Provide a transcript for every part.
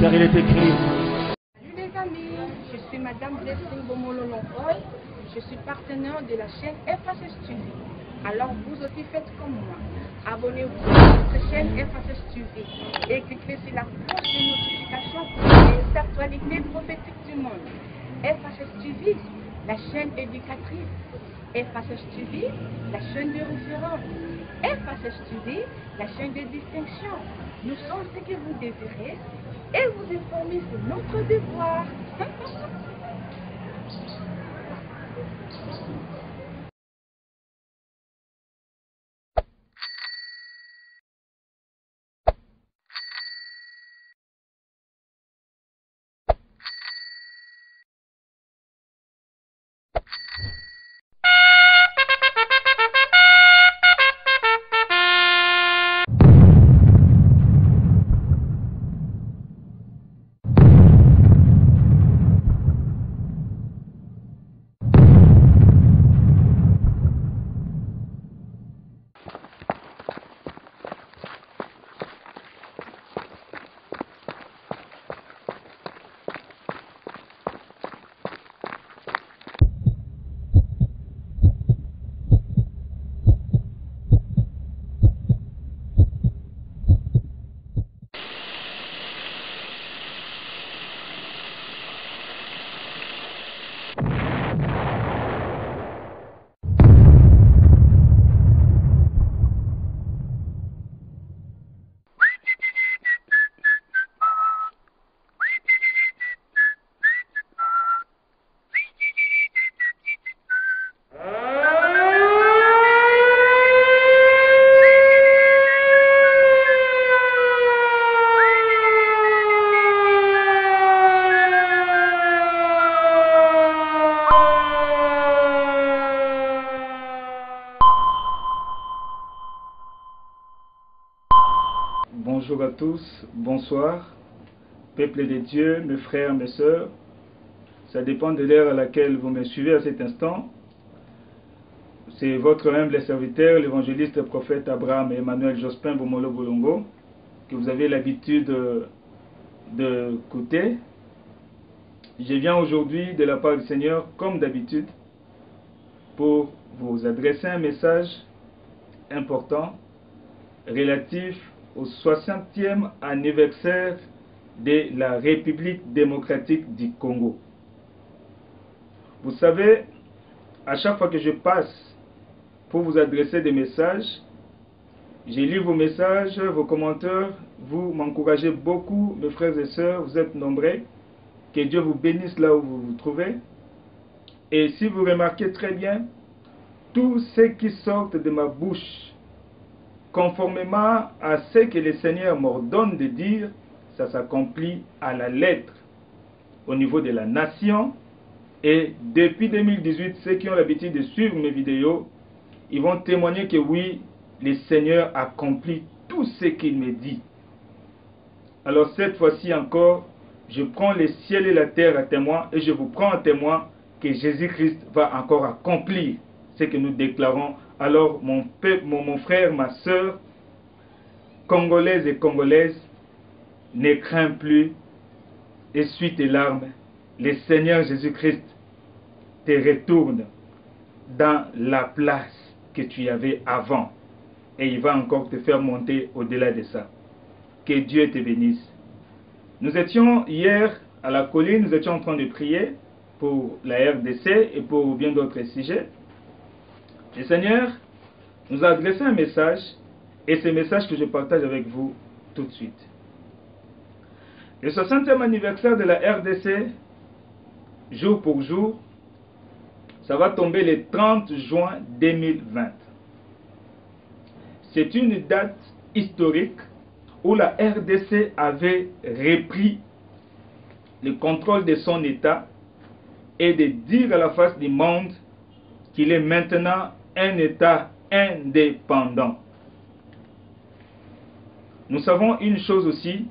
car il est écrit. Salut les amis, je suis Madame Blessing Bomololonkoy, je suis partenaire de la chaîne FHS TV. Alors vous aussi faites comme moi, abonnez-vous à notre chaîne FHS TV et cliquez sur la cloche de notification pour les actualités prophétiques du monde. FHS TV, la chaîne éducatrice. FHS TV, la chaîne de référence. FHS TV, la chaîne de distinction. Nous sommes ce que vous désirez et vous informer, c'est notre devoir. Bonjour à tous, bonsoir, peuple de Dieu, mes frères, mes sœurs. Ça dépend de l'heure à laquelle vous me suivez à cet instant. C'est votre humble serviteur, l'évangéliste prophète Abraham Emmanuel Jospin Bomolo Bolongo, que vous avez l'habitude d'écouter. Je viens aujourd'hui de la part du Seigneur, comme d'habitude, pour vous adresser un message important relatif au 60e anniversaire de la République démocratique du Congo. Vous savez, à chaque fois que je passe pour vous adresser des messages, j'ai lu vos messages, vos commentaires, vous m'encouragez beaucoup, mes frères et sœurs, vous êtes nombreux. Que Dieu vous bénisse là où vous vous trouvez. Et si vous remarquez très bien, tout ce qui sort de ma bouche, conformément à ce que le Seigneur m'ordonne de dire, ça s'accomplit à la lettre au niveau de la nation. Et depuis 2018, ceux qui ont l'habitude de suivre mes vidéos, ils vont témoigner que oui, le Seigneur accomplit tout ce qu'il me dit. Alors cette fois-ci encore, je prends le ciel et la terre à témoin et je vous prends à témoin que Jésus-Christ va encore accomplir ce que nous déclarons. Alors mon frère, ma soeur, congolaises et congolaises, ne crains plus, essuie tes larmes. Le Seigneur Jésus-Christ te retourne dans la place que tu avais avant. Et il va encore te faire monter au-delà de ça. Que Dieu te bénisse. Nous étions hier à la colline, nous étions en train de prier pour la RDC et pour bien d'autres sujets. Le Seigneur nous a adressé un message, et ce message que je partage avec vous tout de suite. Le 60e anniversaire de la RDC, jour pour jour, ça va tomber le 30 juin 2020. C'est une date historique où la RDC avait repris le contrôle de son État et de dire à la face du monde qu'il est maintenant un État indépendant. Nous savons une chose aussi,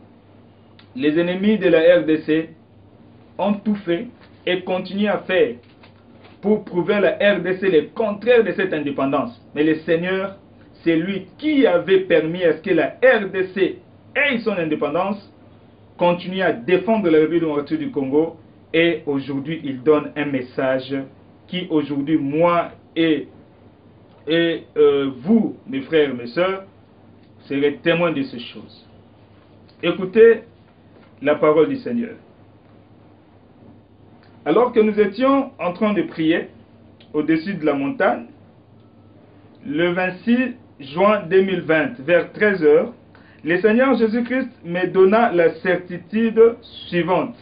les ennemis de la RDC ont tout fait et continuent à faire pour prouver à la RDC le contraire de cette indépendance. Mais le Seigneur, c'est lui qui avait permis à ce que la RDC ait son indépendance continuer à défendre la République démocratique du Congo. Et aujourd'hui, il donne un message qui aujourd'hui, moi et vous, mes frères et mes sœurs, serez témoins de ces choses. Écoutez la parole du Seigneur. Alors que nous étions en train de prier au-dessus de la montagne, le 26 juin 2020, vers 13 h, le Seigneur Jésus-Christ me donna la certitude suivante,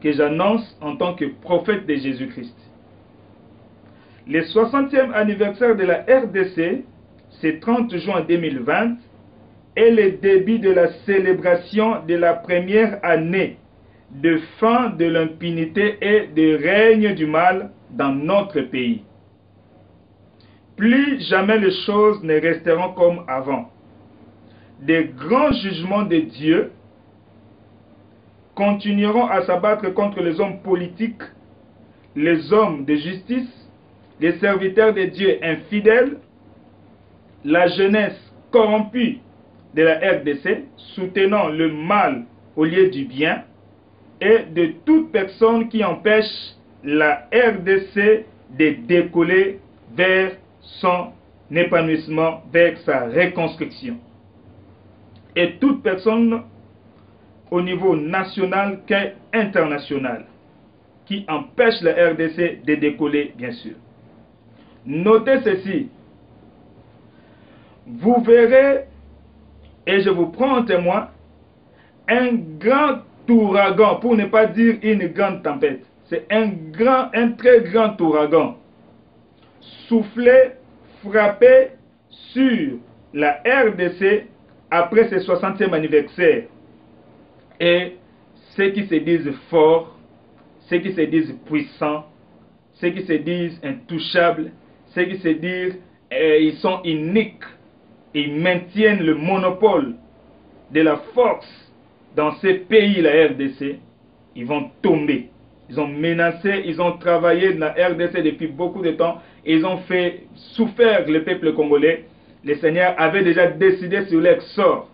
que j'annonce en tant que prophète de Jésus-Christ. Le 60e anniversaire de la RDC, c'est 30 juin 2020, est le début de la célébration de la première année de fin de l'impunité et de règne du mal dans notre pays. Plus jamais les choses ne resteront comme avant. Des grands jugements de Dieu continueront à s'abattre contre les hommes politiques, les hommes de justice, les serviteurs de Dieu infidèles, la jeunesse corrompue de la RDC, soutenant le mal au lieu du bien, et de toute personne qui empêche la RDC de décoller vers son épanouissement, vers sa reconstruction. Et toute personne au niveau national qu'international qui empêche la RDC de décoller, bien sûr. Notez ceci. Vous verrez, et je vous prends en témoin, un grand ouragan, pour ne pas dire une grande tempête. C'est un très grand ouragan. Souffler, frapper sur la RDC après ce 60e anniversaire. Et ceux qui se disent forts, ceux qui se disent puissants, ceux qui se disent intouchables, ceux qui se disent ils sont uniques, ils maintiennent le monopole de la force dans ces pays, la RDC, ils vont tomber. Ils ont menacé, ils ont travaillé dans la RDC depuis beaucoup de temps, et ils ont fait souffrir le peuple congolais. Le Seigneur avait déjà décidé sur leur sort.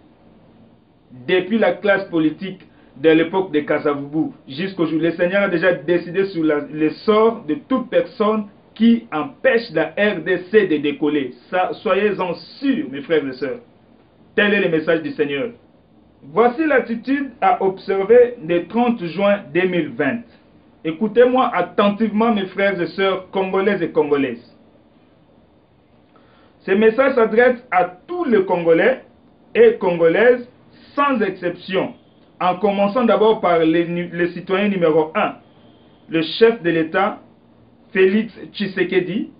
Depuis la classe politique de l'époque de Kasavubu jusqu'aujourd'hui, le Seigneur a déjà décidé sur le sort de toute personne qui empêche la RDC de décoller. Soyez-en sûrs, mes frères et sœurs. Tel est le message du Seigneur. Voici l'attitude à observer le 30 juin 2020. Écoutez-moi attentivement, mes frères et sœurs congolaises et congolaises. Ce message s'adresse à tous les Congolais et Congolaises sans exception, en commençant d'abord par le citoyen numéro 1, le chef de l'État, Félix Tshisekedi.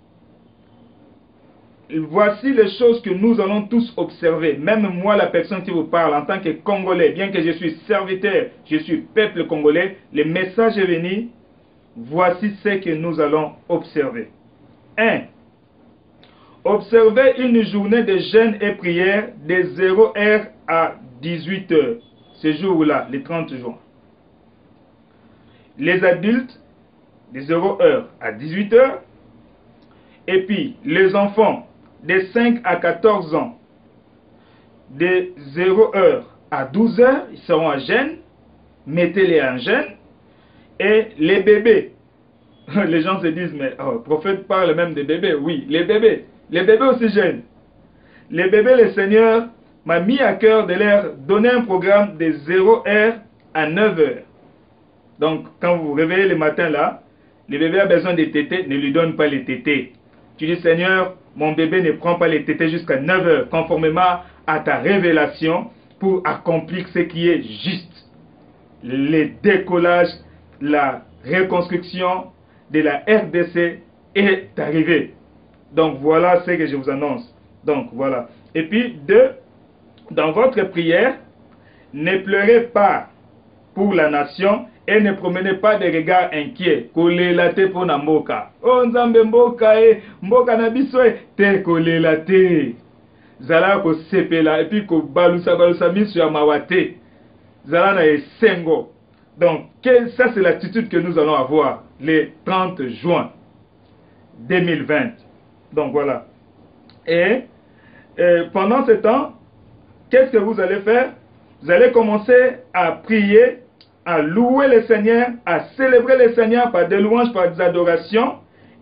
Voici les choses que nous allons tous observer. Même moi, la personne qui vous parle, en tant que Congolais, bien que je suis serviteur, je suis peuple congolais, le message est venu. Voici ce que nous allons observer. 1. Observez une journée de jeûne et prière de 0 h à 18 h. Ce jour-là, le 30 juin. Les adultes, de 0 h à 18 h. Et puis, les enfants, de 5 à 14 ans, de 0 h à 12 h, ils seront en jeûne. Mettez-les en jeûne. Et les bébés, les gens se disent, mais le prophète parle même des bébés. Oui, les bébés aussi jeûnent. Les bébés, le Seigneur m'a mis à cœur de leur donner un programme de 0 h à 9 h. Donc, quand vous vous réveillez le matin là, le bébé a besoin de tétés, ne lui donne pas les tétés. Tu dis, Seigneur, mon bébé ne prend pas les tétés jusqu'à 9 h, conformément à ta révélation, pour accomplir ce qui est juste. Le décollage, la reconstruction de la RDC est arrivé. Donc voilà ce que je vous annonce. Donc voilà. Et puis 2, dans votre prière, ne pleurez pas pour la nation et ne promenez pas de regards inquiets. Kolelate pour na mboka. Oh nzambe mboka mboka na biso te kolelate. Zala ko sepela et puis ko balusa miso ya mawate. Zala na esengo. Donc ça c'est l'attitude que nous allons avoir le 30 juin 2020. Donc voilà. Et pendant ce temps, qu'est-ce que vous allez faire? vous allez commencer à prier, à louer le Seigneur, à célébrer le Seigneur par des louanges, par des adorations.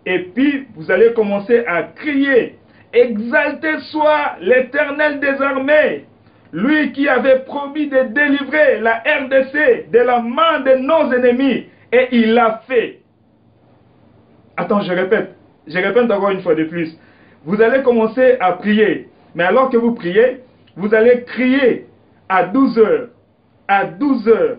Et puis, vous allez commencer à crier, exalté soit l'Éternel des armées, lui qui avait promis de délivrer la RDC de la main de nos ennemis. Et il l'a fait. Attends, je répète encore une fois de plus. Vous allez commencer à prier. Mais alors que vous priez, vous allez crier à 12 heures. À 12 heures.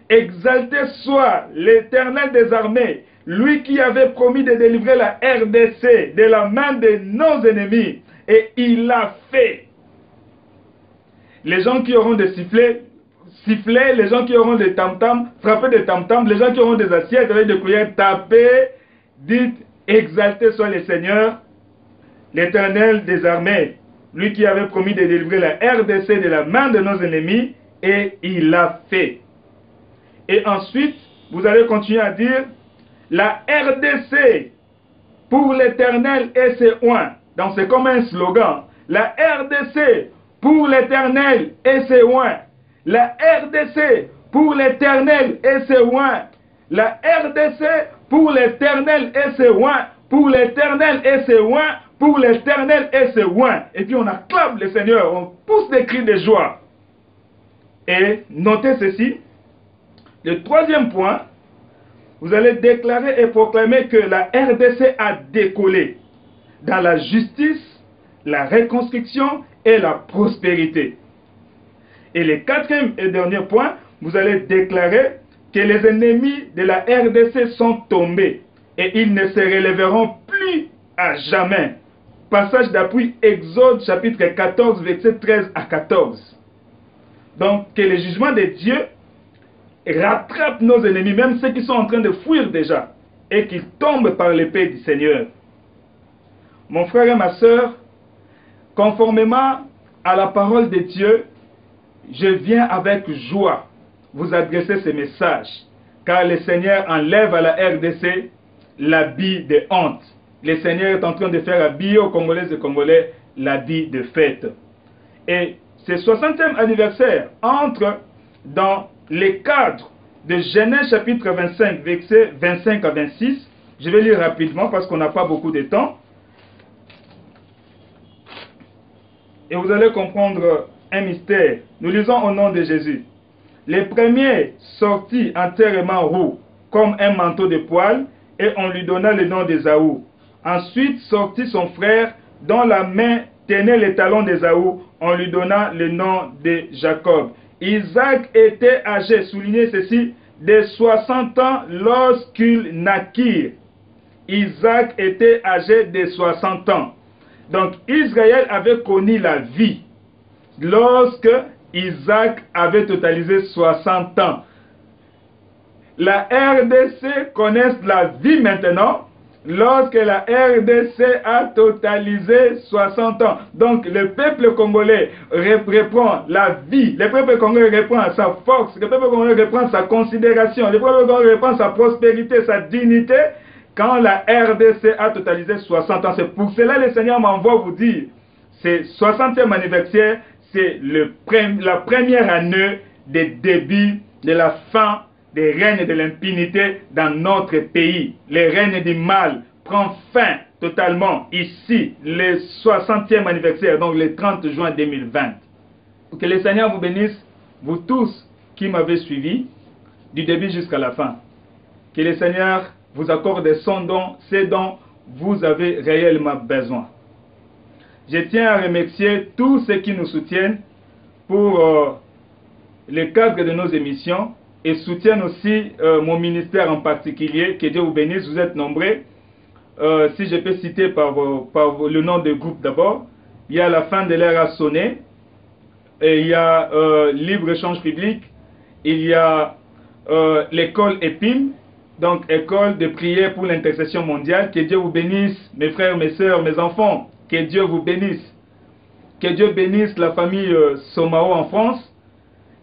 Exalté soit l'Éternel des armées, lui qui avait promis de délivrer la RDC de la main de nos ennemis. Et il l'a fait. Les gens qui auront des sifflets, siffler, les gens qui auront des tam-tams, frapper des tam-tams, les gens qui auront des assiettes avec des cuillères, taper, dites, exalté soit le Seigneur, l'Éternel des armées, lui qui avait promis de délivrer la RDC de la main de nos ennemis, et il l'a fait. Et ensuite, vous allez continuer à dire, la RDC pour l'Éternel et ses oins. Donc c'est comme un slogan. La RDC pour l'Éternel et ses oins. La RDC pour l'Éternel et ses oins. La RDC pour l'Éternel et ses oins. Pour l'Éternel et ses oins. Pour l'Éternel et ses oins. Et puis on acclame le Seigneur. On pousse des cris de joie. Et notez ceci. Le troisième point. Vous allez déclarer et proclamer que la RDC a décollé dans la justice, la reconstruction et la prospérité. Et le quatrième et dernier point, vous allez déclarer que les ennemis de la RDC sont tombés et ils ne se relèveront plus à jamais. Passage d'appui, Exode chapitre 14, verset 13 à 14. Donc, que le jugement de Dieu rattrape nos ennemis, même ceux qui sont en train de fuir déjà, et qu'ils tombent par l'épée du Seigneur. Mon frère et ma soeur, conformément à la parole de Dieu, je viens avec joie vous adresser ce message, car le Seigneur enlève à la RDC l'habit de honte. Le Seigneur est en train de faire habiller aux Congolaises et Congolais l'habit de fête. Et ce 60e anniversaire entre dans les cadres de Genèse chapitre 25, versets 25 à 26. Je vais lire rapidement parce qu'on n'a pas beaucoup de temps. Et vous allez comprendre un mystère. Nous lisons au nom de Jésus. Les premiers sortit entièrement roux, comme un manteau de poil, et on lui donna le nom d'Ésaü. Ensuite sortit son frère, dont la main tenait les talons d'Ésaü, on lui donna le nom de Jacob. Isaac était âgé, soulignez ceci, de 60 ans lorsqu'il naquit. Isaac était âgé de 60 ans. Donc Israël avait connu la vie lorsque Isaac avait totalisé 60 ans. La RDC connaît la vie maintenant lorsque la RDC a totalisé 60 ans. Donc le peuple congolais reprend la vie, le peuple congolais reprend sa force, le peuple congolais reprend sa considération, le peuple congolais reprend sa prospérité, sa dignité, quand la RDC a totalisé 60 ans. C'est pour cela que le Seigneur m'envoie vous dire, c'est 60e anniversaire, c'est la première année des débuts de la fin des règnes de l'impunité dans notre pays. Le règne du mal prend fin totalement ici, le 60e anniversaire, donc le 30 juin 2020. Que le Seigneur vous bénisse, vous tous qui m'avez suivi, du début jusqu'à la fin. Que le Seigneur vous accorde son don, ces dons vous avez réellement besoin. Je tiens à remercier tous ceux qui nous soutiennent pour le cadre de nos émissions et soutiennent aussi mon ministère en particulier. Que Dieu vous bénisse, vous êtes nombreux. Si je peux citer par le nom de groupe d'abord, il y a la fin de l'ère à sonner, et il y a libre-échange public, il y a l'école EPIM, donc école de prière pour l'intercession mondiale. Que Dieu vous bénisse, mes frères, mes sœurs, mes enfants. Que Dieu vous bénisse. Que Dieu bénisse la famille Somao en France.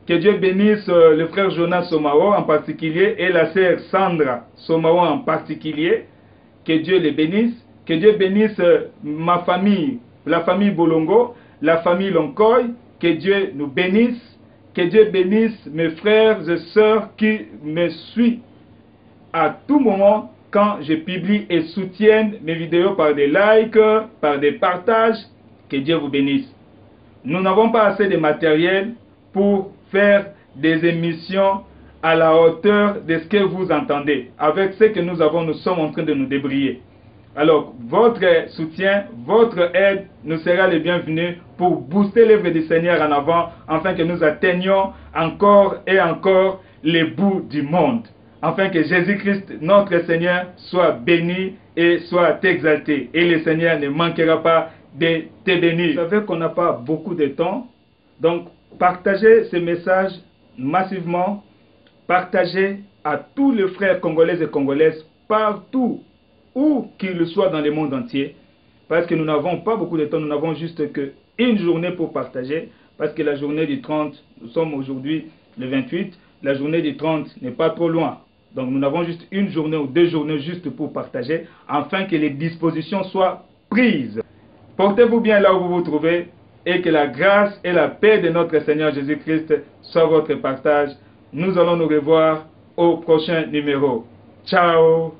Que Dieu bénisse le frère Jonas Somao en particulier et la sœur Sandra Somao en particulier. Que Dieu les bénisse. Que Dieu bénisse ma famille, la famille Bolongo, la famille Lonkoy. Que Dieu nous bénisse. Que Dieu bénisse mes frères et sœurs qui me suivent à tout moment quand je publie et soutiennent mes vidéos par des likes, par des partages. Que Dieu vous bénisse. Nous n'avons pas assez de matériel pour faire des émissions à la hauteur de ce que vous entendez. Avec ce que nous avons, nous sommes en train de nous débrouiller. Alors, votre soutien, votre aide nous sera le bienvenu pour booster l'œuvre du Seigneur en avant, afin que nous atteignions encore et encore les bouts du monde. Afin que Jésus-Christ, notre Seigneur, soit béni et soit exalté. Et le Seigneur ne manquera pas de te bénir. Vous savez qu'on n'a pas beaucoup de temps, donc partagez ce message massivement, partagez à tous les frères congolais et congolaises partout où qu'ils soient dans le monde entier, parce que nous n'avons pas beaucoup de temps, nous n'avons juste qu'une journée pour partager, parce que la journée du 30, nous sommes aujourd'hui le 28, la journée du 30 n'est pas trop loin. Donc nous n'avons juste une journée ou 2 journées juste pour partager, afin que les dispositions soient prises. Portez-vous bien là où vous vous trouvez, et que la grâce et la paix de notre Seigneur Jésus-Christ soient votre partage. Nous allons nous revoir au prochain numéro. Ciao!